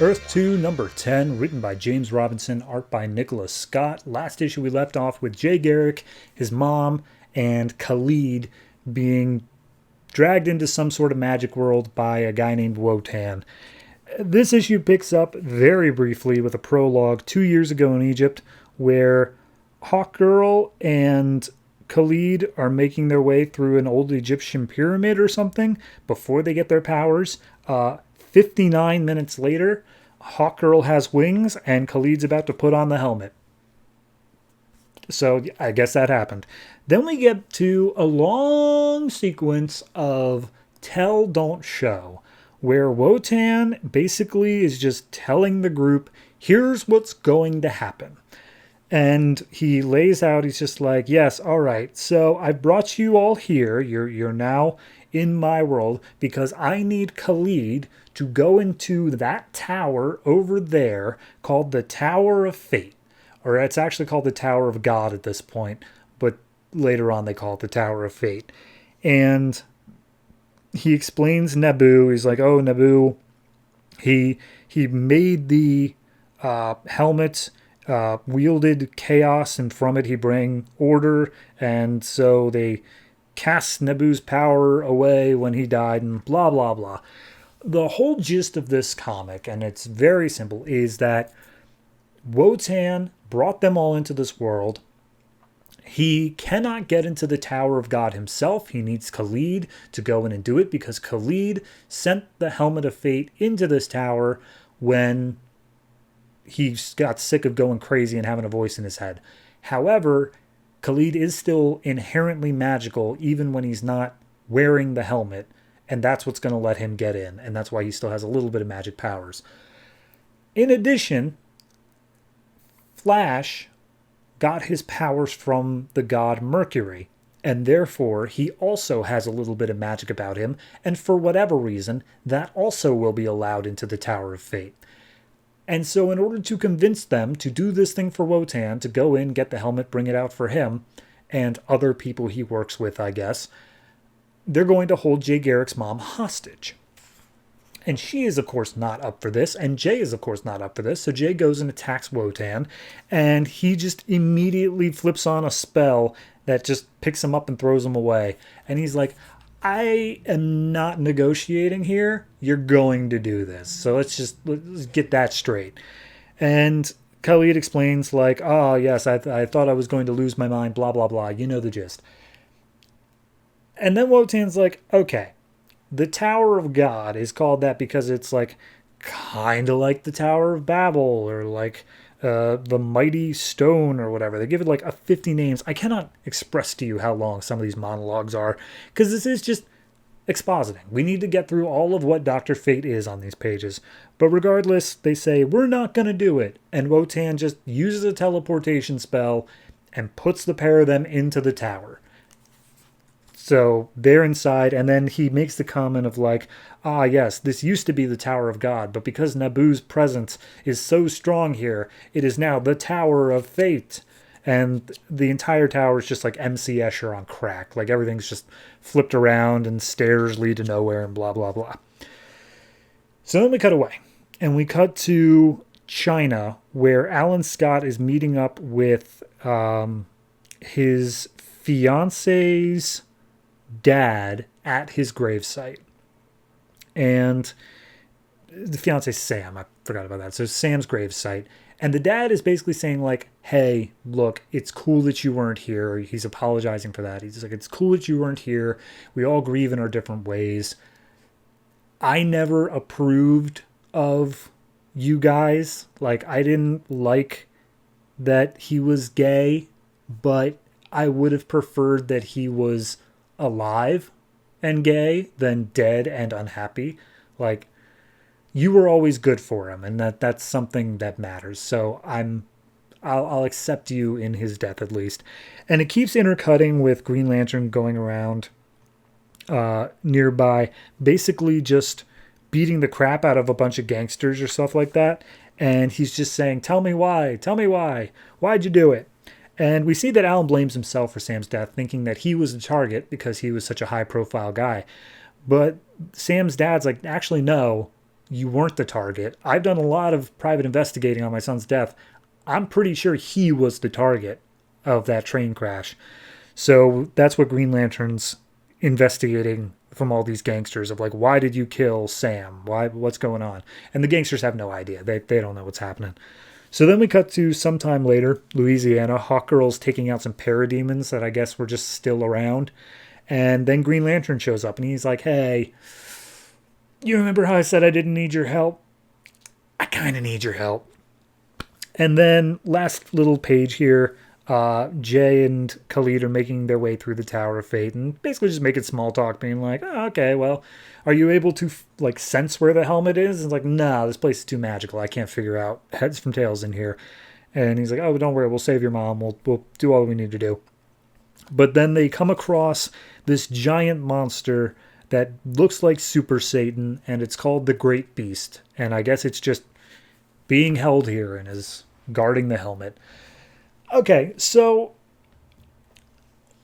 Earth 2, number 10, written by James Robinson, art by Nicholas Scott. Last issue we left off with Jay Garrick, his mom, and Khalid being dragged into some sort of magic world by a guy named Wotan. This issue picks up very briefly with a prologue 2 years ago in Egypt, where Hawkgirl and Khalid are making their way through an old Egyptian pyramid or something before they get their powers. 59 minutes later, Hawkgirl has wings and Khalid's about to put on the helmet. So I guess that happened. Then we get to a long sequence of tell, don't show, where Wotan basically is just telling the group, here's what's going to happen. And he lays out, he's just like, yes, all right, so I brought you all here. You're now in my world because I need Khalid to go into that tower over there called the Tower of Fate. Or it's actually called the Tower of God at this point, but later on they call it the Tower of Fate. And he explains Naboo. He's like, oh, Naboo, he made the helmet, wielded chaos, and from it he bring order, and so they cast Naboo's power away when he died, and blah, blah, blah. The whole gist of this comic, and it's very simple, is that Wotan brought them all into this world. He cannot get into the Tower of God himself. He needs Khalid to go in and do it because Khalid sent the Helmet of Fate into this tower when he got sick of going crazy and having a voice in his head. However, Khalid is still inherently magical even when he's not wearing the helmet, and that's what's going to let him get in, and that's why he still has a little bit of magic powers. In addition, Flash got his powers from the god Mercury, and therefore he also has a little bit of magic about him, and for whatever reason, that also will be allowed into the Tower of Fate. And so in order to convince them to do this thing for Wotan, to go in, get the helmet, bring it out for him, and other people he works with, I guess, they're going to hold Jay Garrick's mom hostage. And she is, of course, not up for this, and Jay is, of course, not up for this, so Jay goes and attacks Wotan, and he just immediately flips on a spell that just picks him up and throws him away. And he's like, I am not negotiating here. You're going to do this. So let's get that straight. And Khalid explains like, oh, yes, I thought I was going to lose my mind, blah, blah, blah. You know the gist. And then Wotan's like, okay, the Tower of God is called that because it's like kind of like the Tower of Babel or like the Mighty Stone or whatever. They give it like a 50 names. I cannot express to you how long some of these monologues are because this is just expositing. We need to get through all of what Dr. Fate is on these pages. But regardless, they say, we're not going to do it. And Wotan just uses a teleportation spell and puts the pair of them into the tower. So they're inside, and then he makes the comment of like, ah, yes, this used to be the Tower of God, but because Naboo's presence is so strong here, it is now the Tower of Fate. And the entire tower is just like MC Escher on crack. Like everything's just flipped around and stairs lead to nowhere and blah, blah, blah. So then we cut away, and we cut to China, where Alan Scott is meeting up with his fiance's dad at his gravesite. And the fiance Sam, I forgot about that. So Sam's gravesite. And the dad is basically saying like, hey, look, it's cool that you weren't here. He's apologizing for that. He's like, it's cool that you weren't here. We all grieve in our different ways. I never approved of you guys. Like, I didn't like that he was gay, but I would have preferred that he was alive and gay than dead and unhappy. Like, you were always good for him, and that's something that matters. So I'll accept you in his death at least. And it keeps intercutting with Green Lantern going around nearby, basically just beating the crap out of a bunch of gangsters or stuff like that. And he's just saying, tell me why, why'd you do it? And we see that Alan blames himself for Sam's death, thinking that he was the target because he was such a high-profile guy. But Sam's dad's like, actually, no, you weren't the target. I've done a lot of private investigating on my son's death. I'm pretty sure he was the target of that train crash. So that's what Green Lantern's investigating from all these gangsters of like, why did you kill Sam? What's going on? And the gangsters have no idea. They don't know what's happening. So then we cut to sometime later, Louisiana. Hawkgirl's taking out some parademons that I guess were just still around. And then Green Lantern shows up and he's like, hey, you remember how I said I didn't need your help? I kind of need your help. And then last little page here, Jay and Khalid are making their way through the Tower of Fate and basically just making small talk, being like, oh, okay, well, are you able to like sense where the helmet is? And it's like, nah, this place is too magical. I can't figure out heads from tails in here. And he's like, oh, don't worry, we'll save your mom. We'll do all we need to do. But then they come across this giant monster that looks like Super Satan, and it's called the Great Beast. And I guess it's just being held here and is guarding the helmet. Okay, so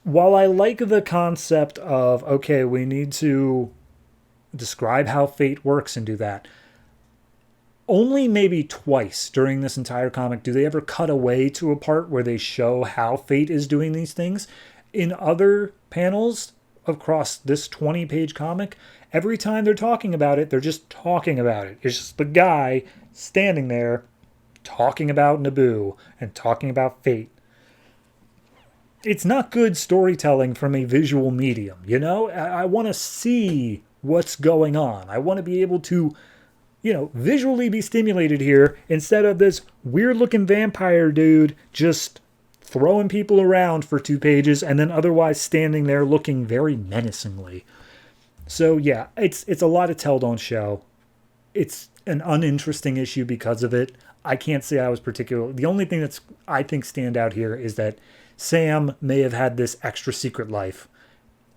while I like the concept of, okay, we need to describe how fate works and do that, only maybe twice during this entire comic do they ever cut away to a part where they show how fate is doing these things. In other panels across this 20-page comic, every time they're talking about it, they're just talking about it. It's just the guy standing there talking about Naboo and talking about fate. It's not good storytelling from a visual medium, you know? I want to see what's going on. I want to be able to, visually be stimulated here instead of this weird-looking vampire dude just throwing people around for 2 pages and then otherwise standing there looking very menacingly. So yeah, it's a lot of tell don't show. It's an uninteresting issue because of it. I can't say I was particular. The only thing that's I think stand out here is that Sam may have had this extra secret life.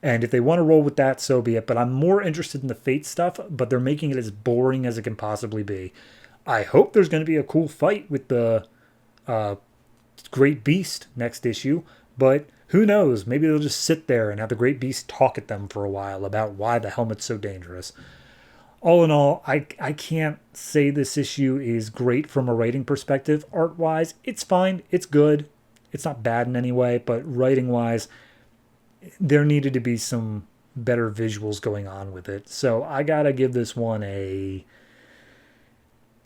And if they want to roll with that, so be it. But I'm more interested in the fate stuff, but they're making it as boring as it can possibly be. I hope there's going to be a cool fight with the Great Beast next issue, but who knows? Maybe they'll just sit there and have the Great Beast talk at them for a while about why the helmet's so dangerous. All in all, I can't say this issue is great from a writing perspective. Art-wise, it's fine. It's good. It's not bad in any way, but writing-wise, there needed to be some better visuals going on with it. So I gotta give this one I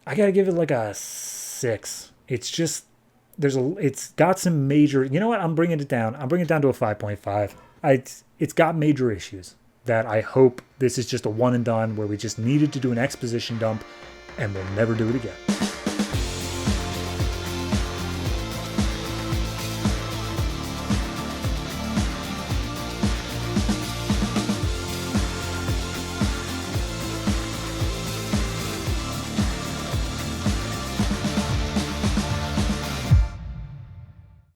gotta give it like a 6. It's just, it's got some major, you know what? I'm bringing it down. I'm bringing it down to a 5.5. It's got major issues that I hope this is just a one and done where we just needed to do an exposition dump and we'll never do it again.